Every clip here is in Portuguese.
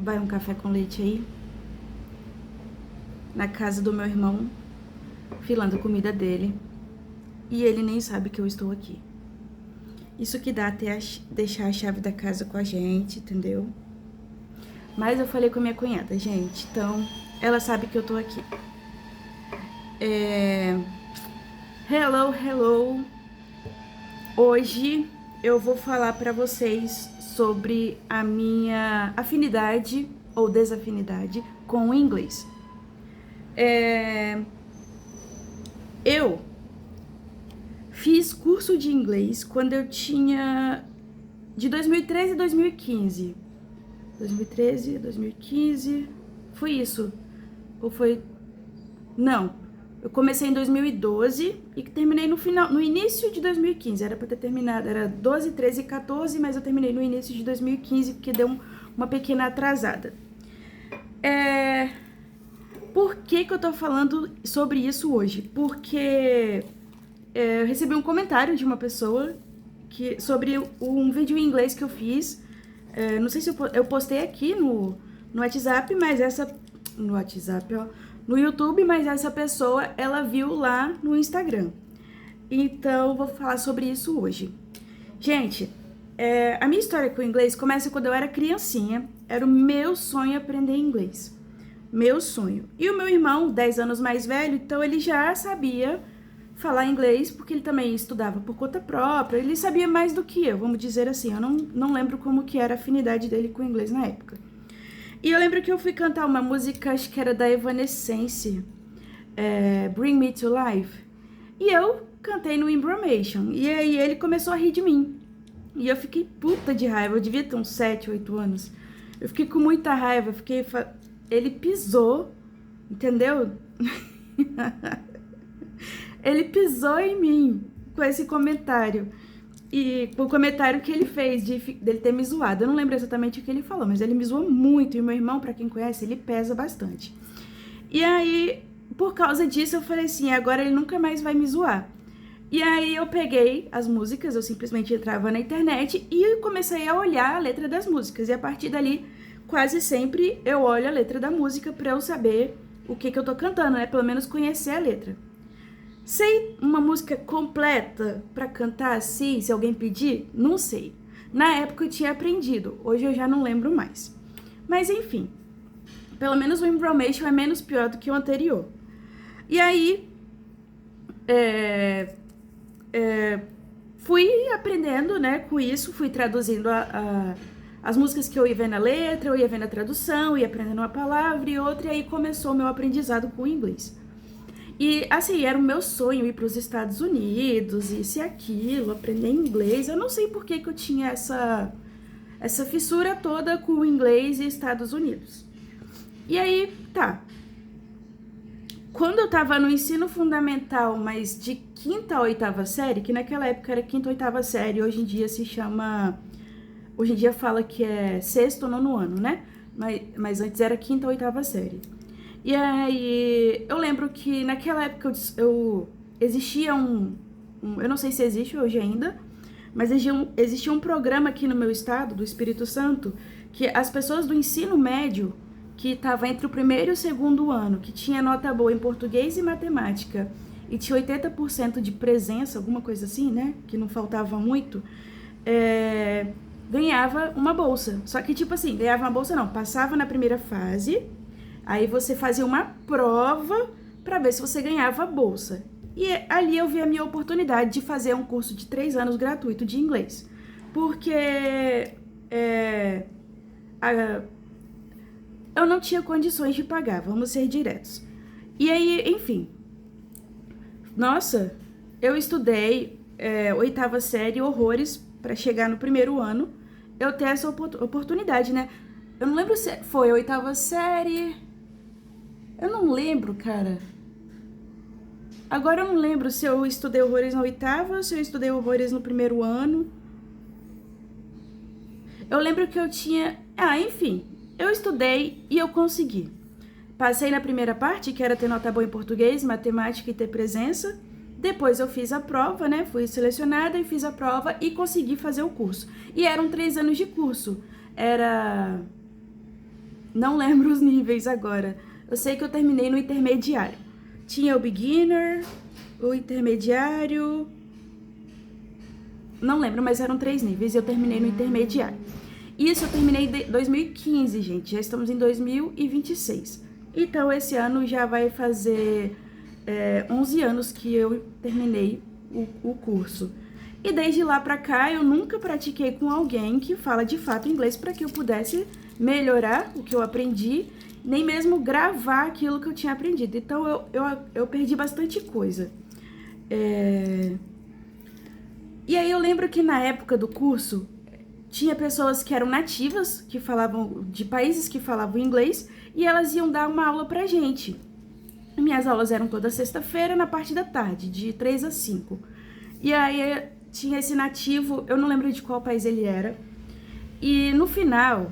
vai um café com leite aí, na casa do meu irmão, filando a comida dele, e ele nem sabe que eu estou aqui. Isso que dá até deixar a chave da casa com a gente, entendeu? Mas eu falei com a minha cunhada, gente, então ela sabe que eu tô aqui. Hello, hello. Hoje eu vou falar pra vocês sobre a minha afinidade ou desafinidade com o inglês. Eu fiz curso de inglês quando eu tinha de 2013 a 2015. 2013, 2015, foi isso? Ou foi... Não, eu comecei em 2012 e terminei no início de 2015. Era pra ter terminado, era 12, 13 e 14, mas eu terminei no início de 2015 porque deu uma pequena atrasada. Por que eu tô falando sobre isso hoje? Porque eu recebi um comentário de uma pessoa sobre um vídeo em inglês que eu fiz. Não sei se eu postei aqui no WhatsApp, mas no WhatsApp, ó, no YouTube, mas essa pessoa, ela viu lá no Instagram. Então, eu vou falar sobre isso hoje. Gente, a minha história com o inglês começa quando eu era criancinha. Era o meu sonho aprender inglês. Meu sonho. E o meu irmão, 10 anos mais velho, então ele já sabia falar inglês, porque ele também estudava por conta própria, ele sabia mais do que eu, vamos dizer assim. Eu não lembro como que era a afinidade dele com o inglês na época. E eu lembro que eu fui cantar uma música, acho que era da Evanescence, Bring Me to Life, e eu cantei no Embromation, e aí ele começou a rir de mim, e eu fiquei puta de raiva. Eu devia ter uns 7, 8 anos, eu fiquei com muita raiva, ele pisou, entendeu? Ele pisou em mim com esse comentário. E o comentário que ele fez dele ter me zoado. Eu não lembro exatamente o que ele falou, mas ele me zoou muito. E meu irmão, pra quem conhece, ele pesa bastante. E aí, por causa disso, eu falei assim, agora ele nunca mais vai me zoar. E aí eu peguei as músicas, eu simplesmente entrava na internet e comecei a olhar a letra das músicas. E a partir dali, quase sempre eu olho a letra da música pra eu saber o que eu tô cantando, né? Pelo menos conhecer a letra. Sei uma música completa pra cantar assim, se alguém pedir? Não sei. Na época eu tinha aprendido, hoje eu já não lembro mais. Mas enfim, pelo menos o Embromation é menos pior do que o anterior. E aí, fui aprendendo, né, com isso, fui traduzindo as músicas que eu ia vendo a letra, eu ia vendo a tradução, ia aprendendo uma palavra e outra, e aí começou o meu aprendizado com o inglês. E, assim, era o meu sonho ir para os Estados Unidos, isso e aquilo, aprender inglês. Eu não sei por que eu tinha essa fissura toda com o inglês e Estados Unidos. E aí, tá. Quando eu tava no ensino fundamental, mas de 5ª a 8ª série, que naquela época era 5ª ou 8ª série, hoje em dia se chama... Hoje em dia fala que é 6º ou 9º ano, né? Mas antes era 5ª ou 8ª série. E aí, eu lembro que naquela época existia eu não sei se existe hoje ainda, mas existia um programa aqui no meu estado, do Espírito Santo, que as pessoas do ensino médio, que estava entre o 1º e o 2º ano, que tinha nota boa em português e matemática, e tinha 80% de presença, alguma coisa assim, né, que não faltava muito, ganhava uma bolsa. Só que, tipo assim, ganhava uma bolsa não, passava na primeira fase... Aí você fazia uma prova para ver se você ganhava a bolsa. E ali eu vi a minha oportunidade de fazer um curso de 3 anos gratuito de inglês. Porque eu não tinha condições de pagar, vamos ser diretos. E aí, enfim. Nossa, eu estudei 8ª série, horrores, para chegar no 1º ano. Eu ter essa oportunidade, né? Eu não lembro se foi a 8ª série... Eu não lembro, cara. Agora eu não lembro se eu estudei horrores na 8ª ou se eu estudei horrores no 1º ano. Eu lembro que eu tinha... enfim. Eu estudei e eu consegui. Passei na primeira parte, que era ter nota boa em português, matemática e ter presença. Depois eu fiz a prova, né? Fui selecionada e fiz a prova e consegui fazer o curso. E eram 3 anos de curso. Era Não lembro os níveis agora. Eu sei que eu terminei no intermediário. Tinha o beginner, o intermediário... Não lembro, mas eram 3 níveis e eu terminei no intermediário. Isso eu terminei em 2015, gente. Já estamos em 2026. Então, esse ano já vai fazer 11 anos que eu terminei o curso. E desde lá pra cá, eu nunca pratiquei com alguém que fala de fato inglês para que eu pudesse melhorar o que eu aprendi, nem mesmo gravar aquilo que eu tinha aprendido. Então, eu perdi bastante coisa. E aí eu lembro que na época do curso, tinha pessoas que eram nativas, que falavam de países que falavam inglês, e elas iam dar uma aula pra gente. Minhas aulas eram toda sexta-feira, na parte da tarde, de 3 a 5. E aí tinha esse nativo, eu não lembro de qual país ele era. E no final,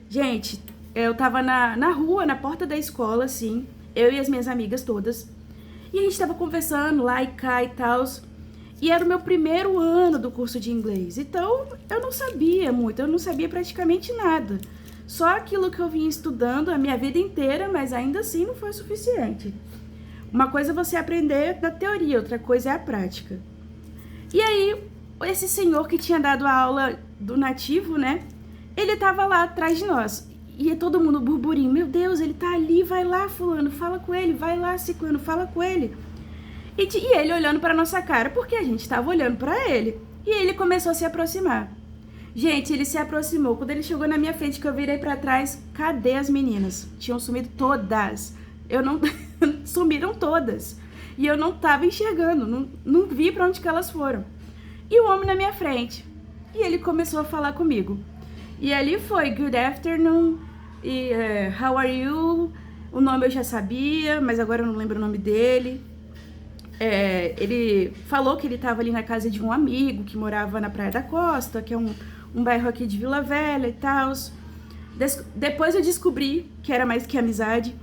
gente, eu tava na rua, na porta da escola, assim, eu e as minhas amigas todas. E a gente tava conversando lá e cá e tal. E era o meu primeiro ano do curso de inglês. Então, eu não sabia muito, eu não sabia praticamente nada. Só aquilo que eu vinha estudando a minha vida inteira, mas ainda assim não foi suficiente. Uma coisa é você aprender da teoria, outra coisa é a prática. E aí, esse senhor que tinha dado a aula do nativo, né? Ele tava lá atrás de nós. E todo mundo burburinho, meu Deus, ele tá ali, vai lá, fulano, fala com ele, vai lá, ciclano, fala com ele. E ele olhando pra nossa cara, porque a gente tava olhando pra ele. E ele começou a se aproximar. Gente, ele se aproximou. Quando ele chegou na minha frente, que eu virei pra trás, cadê as meninas? Tinham sumido todas. Eu não... Sumiram todas. E eu não tava enxergando, não vi pra onde que elas foram. E o homem na minha frente. E ele começou a falar comigo. E ali foi, good afternoon, e how are you? O nome eu já sabia, mas agora eu não lembro o nome dele. Ele falou que ele estava ali na casa de um amigo que morava na Praia da Costa, que é um bairro aqui de Vila Velha e tal. Depois eu descobri que era mais que amizade.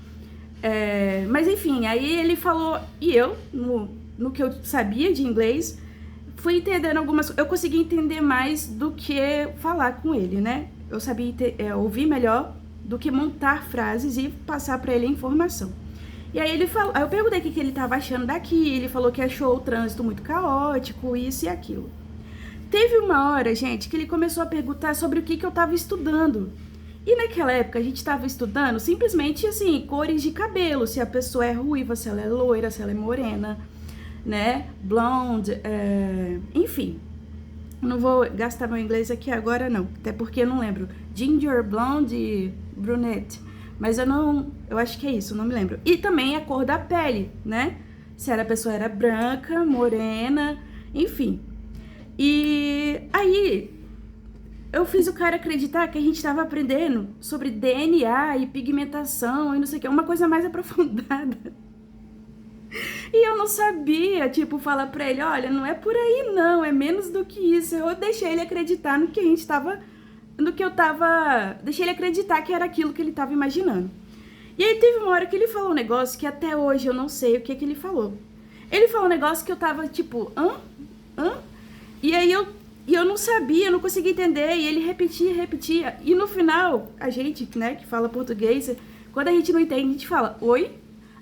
Mas enfim, aí ele falou, e eu, no que eu sabia de inglês, fui entendendo algumas... Eu consegui entender mais do que falar com ele, né? Eu sabia ouvir melhor do que montar frases e passar para ele a informação. E aí ele falou, aí eu perguntei o que ele estava achando daqui, ele falou que achou o trânsito muito caótico, isso e aquilo. Teve uma hora, gente, que ele começou a perguntar sobre o que eu estava estudando. E naquela época a gente estava estudando simplesmente assim, cores de cabelo, se a pessoa é ruiva, se ela é loira, se ela é morena, né, blonde, enfim. Não vou gastar meu inglês aqui agora não, até porque eu não lembro. Ginger, blonde, brunette. Mas eu acho que é isso, não me lembro. E também a cor da pele, né? Se a pessoa era branca, morena, enfim. E aí, eu fiz o cara acreditar que a gente estava aprendendo sobre DNA e pigmentação e não sei o que, uma coisa mais aprofundada. E eu não sabia, tipo, falar pra ele, olha, não é por aí não, é menos do que isso. Eu deixei ele acreditar no que a gente tava... Deixei ele acreditar que era aquilo que ele tava imaginando. E aí teve uma hora que ele falou um negócio que até hoje eu não sei o que ele falou. Ele falou um negócio que eu tava tipo, hã? E aí eu não sabia, eu não conseguia entender, e ele repetia. E no final, a gente, né, que fala português, quando a gente não entende, a gente fala, oi?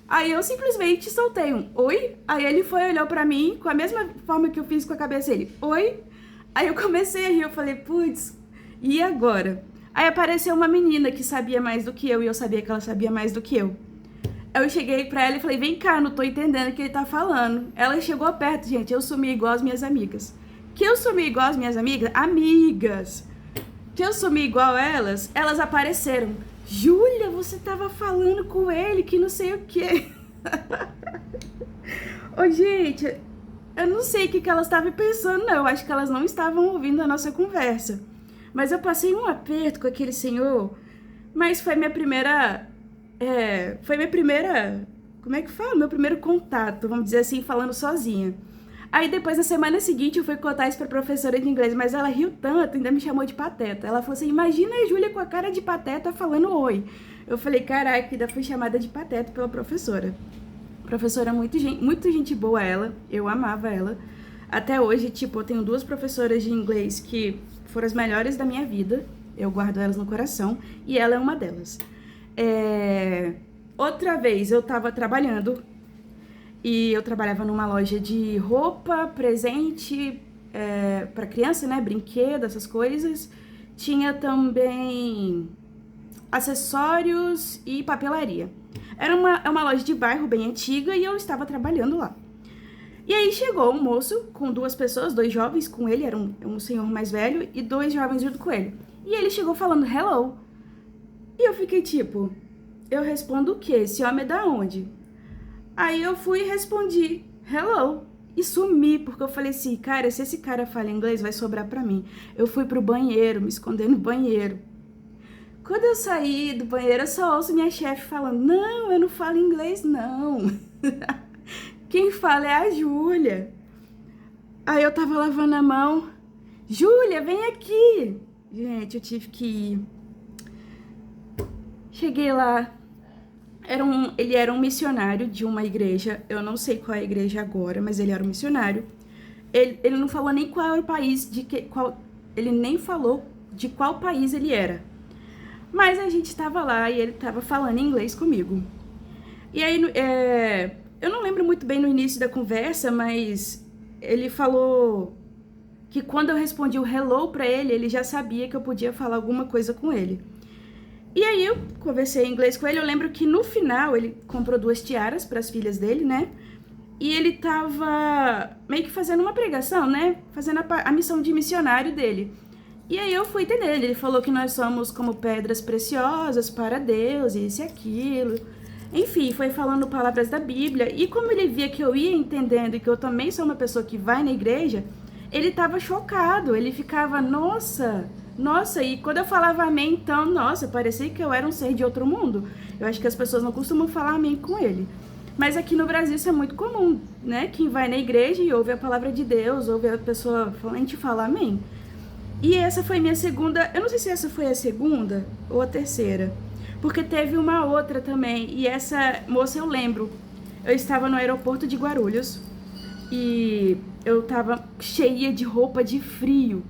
Aí eu simplesmente soltei um oi, aí ele foi, olhou pra mim, com a mesma forma que eu fiz com a cabeça dele, oi? Aí eu comecei a rir, eu falei, putz, e agora? Aí apareceu uma menina que sabia mais do que eu, e eu sabia que ela sabia mais do que eu. Eu cheguei pra ela e falei, vem cá, não tô entendendo o que ele tá falando. Ela chegou perto, gente, eu sumi igual as minhas amigas. Que eu sumi igual as minhas amigas? Amigas! Que eu sumi igual elas apareceram. Júlia, você tava falando com ele que não sei o quê. Ô, gente, eu não sei o que elas estavam pensando, não. Eu acho que elas não estavam ouvindo a nossa conversa. Mas eu passei um aperto com aquele senhor, mas foi minha primeira... Como é que fala? Meu primeiro contato, vamos dizer assim, falando sozinha. Aí depois, na semana seguinte, eu fui contar isso pra professora de inglês, mas ela riu tanto, ainda me chamou de pateta. Ela falou assim, imagina a Júlia com a cara de pateta falando oi. Eu falei, caraca, ainda fui chamada de pateta pela professora. Professora muito gente boa ela, eu amava ela. Até hoje, tipo, eu tenho 2 professoras de inglês que foram as melhores da minha vida, Eu guardo elas no coração e ela é uma delas. Outra vez eu tava trabalhando e eu trabalhava numa loja de roupa, presente pra criança, né? Brinquedo, essas coisas. Tinha também acessórios e papelaria. Era uma loja de bairro bem antiga e eu estava trabalhando lá. E aí chegou um moço com 2 pessoas, 2 jovens com ele, era um senhor mais velho e 2 jovens junto com ele. E ele chegou falando hello. E eu fiquei tipo, eu respondo o quê? Esse homem é da onde? Aí eu fui e respondi hello. E sumi, porque eu falei assim, cara, se esse cara fala inglês, vai sobrar pra mim. Eu fui pro banheiro, me esconder no banheiro. Quando eu saí do banheiro, eu só ouço minha chefe falando, não, eu não falo inglês, não. Quem fala é a Júlia. Aí eu tava lavando a mão. Júlia, vem aqui. Gente, eu tive que ir. Cheguei lá. Ele era um missionário de uma igreja. Eu não sei qual é a igreja agora, mas ele era um missionário. Ele não falou nem qual era o país, ele nem falou de qual país ele era. Mas a gente tava lá e ele tava falando inglês comigo. E aí, eu não lembro muito bem no início da conversa, mas ele falou que quando eu respondi o hello pra ele, ele já sabia que eu podia falar alguma coisa com ele. E aí eu conversei em inglês com ele, eu lembro que no final ele comprou 2 tiaras para as filhas dele, né? E ele tava meio que fazendo uma pregação, né? Fazendo a missão de missionário dele. E aí eu fui entender, ele falou que nós somos como pedras preciosas para Deus, isso e aquilo. Enfim, foi falando palavras da Bíblia. E como ele via que eu ia entendendo e que eu também sou uma pessoa que vai na igreja, ele tava chocado, ele ficava, nossa, e quando eu falava amém, então, nossa, parecia que eu era um ser de outro mundo. Eu acho que as pessoas não costumam falar amém com ele. Mas aqui no Brasil isso é muito comum, né? Quem vai na igreja e ouve a palavra de Deus, ouve a pessoa falante falar amém. E essa foi minha segunda, eu não sei se essa foi a segunda ou a terceira, porque teve uma outra também, e essa moça eu lembro, eu estava no aeroporto de Guarulhos, e eu tava cheia de roupa de frio,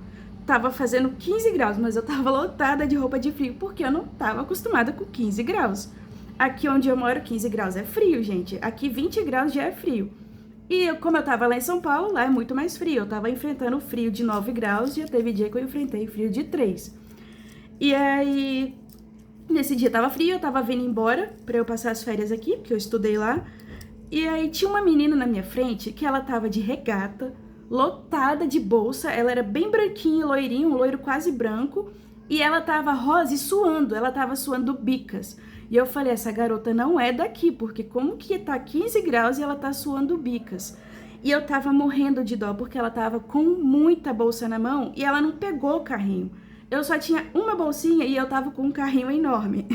tava fazendo 15 graus, mas eu tava lotada de roupa de frio, porque eu não tava acostumada com 15 graus. Aqui onde eu moro, 15 graus é frio, gente, aqui 20 graus já é frio. E como eu tava lá em São Paulo, lá é muito mais frio. Eu tava enfrentando o frio de 9 graus, já teve dia que eu enfrentei frio de 3. E aí, nesse dia tava frio, eu tava vindo embora pra eu passar as férias aqui, porque eu estudei lá. E aí tinha uma menina na minha frente que ela tava de regata, lotada de bolsa, ela era bem branquinha, loirinha, um loiro quase branco, e ela tava rosa e suando, ela tava suando bicas. E eu falei, essa garota não é daqui, porque como que tá 15 graus e ela tá suando bicas? E eu tava morrendo de dó, porque ela tava com muita bolsa na mão e ela não pegou o carrinho. Eu só tinha uma bolsinha e eu tava com um carrinho enorme.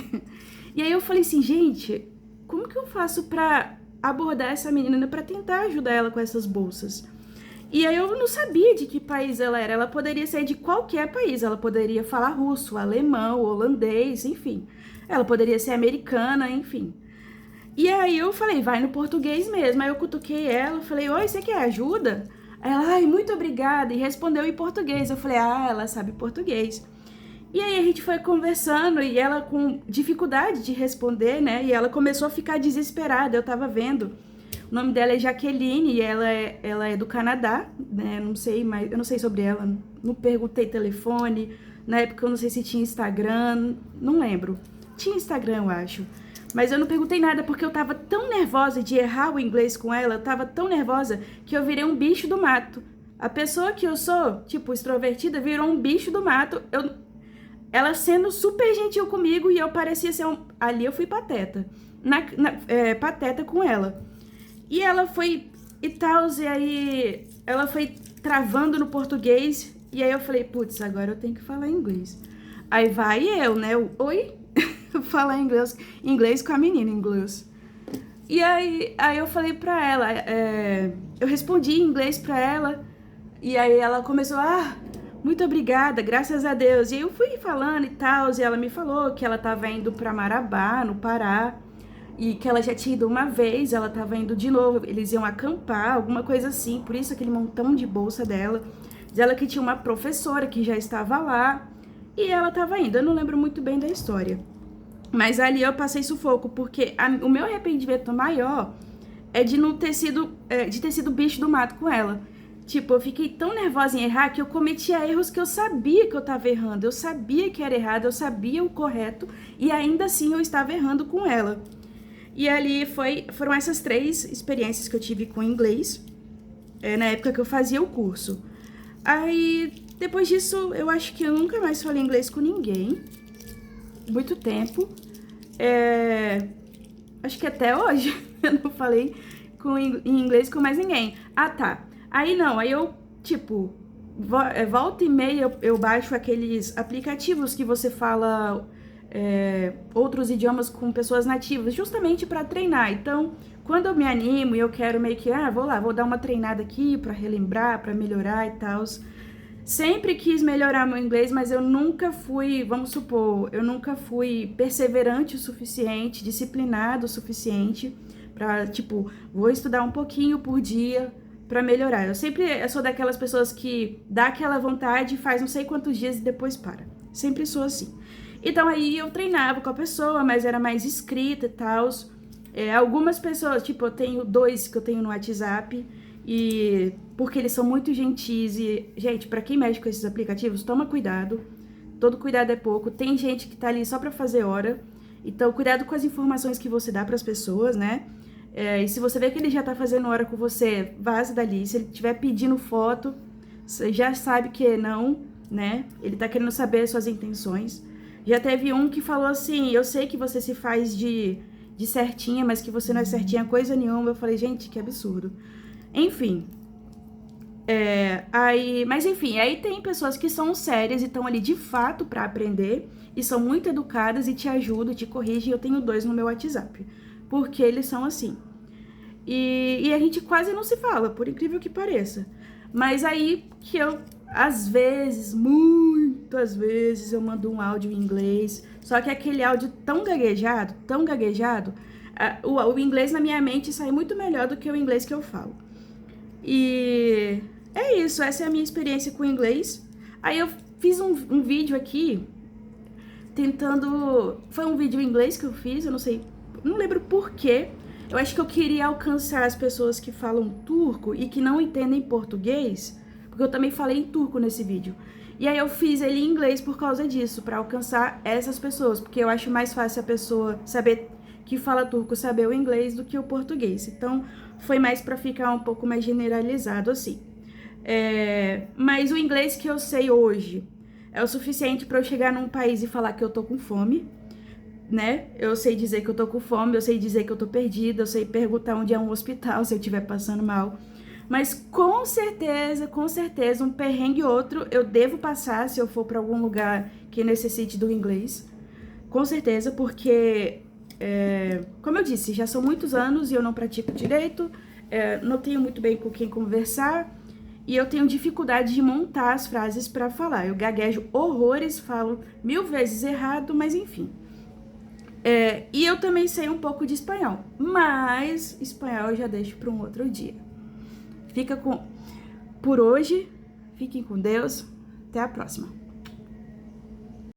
E aí eu falei assim, gente, como que eu faço pra abordar essa menina pra tentar ajudar ela com essas bolsas? E aí eu não sabia de que país ela era. Ela poderia ser de qualquer país, ela poderia falar russo, alemão, holandês, enfim. Ela poderia ser americana, enfim. E aí eu falei, vai no português mesmo. Aí eu cutuquei ela, falei, oi, você quer ajuda? Ela, ai, muito obrigada. E respondeu em português. Eu falei, ela sabe português. E aí a gente foi conversando e ela com dificuldade de responder, né? E ela começou a ficar desesperada, eu tava vendo. O nome dela é Jaqueline e ela é do Canadá, né? Não sei, mas eu não sei sobre ela. Não perguntei telefone. Na época eu não sei se tinha Instagram, não lembro. Tinha Instagram, eu acho. Mas eu não perguntei nada porque eu tava tão nervosa de errar o inglês com ela, eu tava tão nervosa que eu virei um bicho do mato. A pessoa que eu sou, tipo, extrovertida, virou um bicho do mato. Ela sendo super gentil comigo e eu parecia ser ali eu fui pateta. Pateta com ela. E ela foi e tal, e aí ela foi travando no português. E aí eu falei, putz, agora eu tenho que falar inglês. Aí vai eu, né? Oi? Falar inglês com a menina, inglês. E aí eu falei pra ela, eu respondi em inglês pra ela, e aí ela começou, muito obrigada, graças a Deus. E aí eu fui falando e tal, e ela me falou que ela tava indo pra Marabá, no Pará, e que ela já tinha ido uma vez, ela tava indo de novo, eles iam acampar, alguma coisa assim, por isso aquele montão de bolsa dela. Diz ela que tinha uma professora que já estava lá, e ela tava indo. Eu não lembro muito bem da história. Mas ali eu passei sufoco, porque o meu arrependimento maior é de não ter sido, de ter sido bicho do mato com ela. Tipo, eu fiquei tão nervosa em errar que eu cometia erros que eu sabia que eu tava errando. Eu sabia que era errado, eu sabia o correto, e ainda assim eu estava errando com ela. E ali foram essas 3 experiências que eu tive com inglês, na época que eu fazia o curso. Aí, depois disso, eu acho que eu nunca mais falei inglês com ninguém. Muito tempo. Acho que até hoje eu não falei em inglês com mais ninguém. Ah, tá. Aí não, aí eu, tipo, volta e meia eu baixo aqueles aplicativos que você fala outros idiomas com pessoas nativas, justamente para treinar. Então, quando eu me animo e eu quero meio que, vou dar uma treinada aqui para relembrar, para melhorar e tal. Sempre quis melhorar meu inglês, mas eu nunca fui, vamos supor, eu nunca fui perseverante o suficiente, disciplinado o suficiente pra, tipo, vou estudar um pouquinho por dia pra melhorar. Eu sou daquelas pessoas que dá aquela vontade, faz não sei quantos dias e depois para. Sempre sou assim. Então aí eu treinava com a pessoa, mas era mais escrita e tal. Algumas pessoas, tipo, eu tenho 2 que eu tenho no WhatsApp, e porque eles são muito gentis e, gente, pra quem mexe com esses aplicativos, toma cuidado. Todo cuidado é pouco. Tem gente que tá ali só pra fazer hora. Então, cuidado com as informações que você dá pras pessoas, né? E se você vê que ele já tá fazendo hora com você, vaza dali. Se ele estiver pedindo foto, você já sabe que não, né? Ele tá querendo saber as suas intenções. Já teve um que falou assim, eu sei que você se faz de certinha, mas que você não é certinha coisa nenhuma. Eu falei, gente, que absurdo. Enfim, mas enfim, aí tem pessoas que são sérias e estão ali de fato para aprender e são muito educadas e te ajudam, te corrigem. Eu tenho 2 no meu WhatsApp, porque eles são assim. E a gente quase não se fala, por incrível que pareça. Mas aí que eu, às vezes, muitas vezes, eu mando um áudio em inglês, só que aquele áudio tão gaguejado, o inglês na minha mente sai muito melhor do que o inglês que eu falo. E é isso, essa é a minha experiência com o inglês. Aí eu fiz um vídeo aqui, tentando... Foi um vídeo em inglês que eu fiz, eu não sei, não lembro porquê. Eu acho que eu queria alcançar as pessoas que falam turco e que não entendem português, porque eu também falei em turco nesse vídeo. E aí eu fiz ele em inglês por causa disso, pra alcançar essas pessoas, porque eu acho mais fácil a pessoa saber que fala turco saber o inglês do que o português. Então, foi mais para ficar um pouco mais generalizado assim. Mas o inglês que eu sei hoje é o suficiente para eu chegar num país e falar que eu tô com fome, né? Eu sei dizer que eu tô com fome, eu sei dizer que eu tô perdida, eu sei perguntar onde é um hospital se eu estiver passando mal. Mas com certeza, um perrengue ou outro eu devo passar se eu for para algum lugar que necessite do inglês. Com certeza, porque... como eu disse, já são muitos anos e eu não pratico direito, não tenho muito bem com quem conversar e eu tenho dificuldade de montar as frases para falar. Eu gaguejo horrores, falo 1000 vezes errado, mas enfim. E eu também sei um pouco de espanhol, mas espanhol eu já deixo para um outro dia. Por hoje, fiquem com Deus, até a próxima.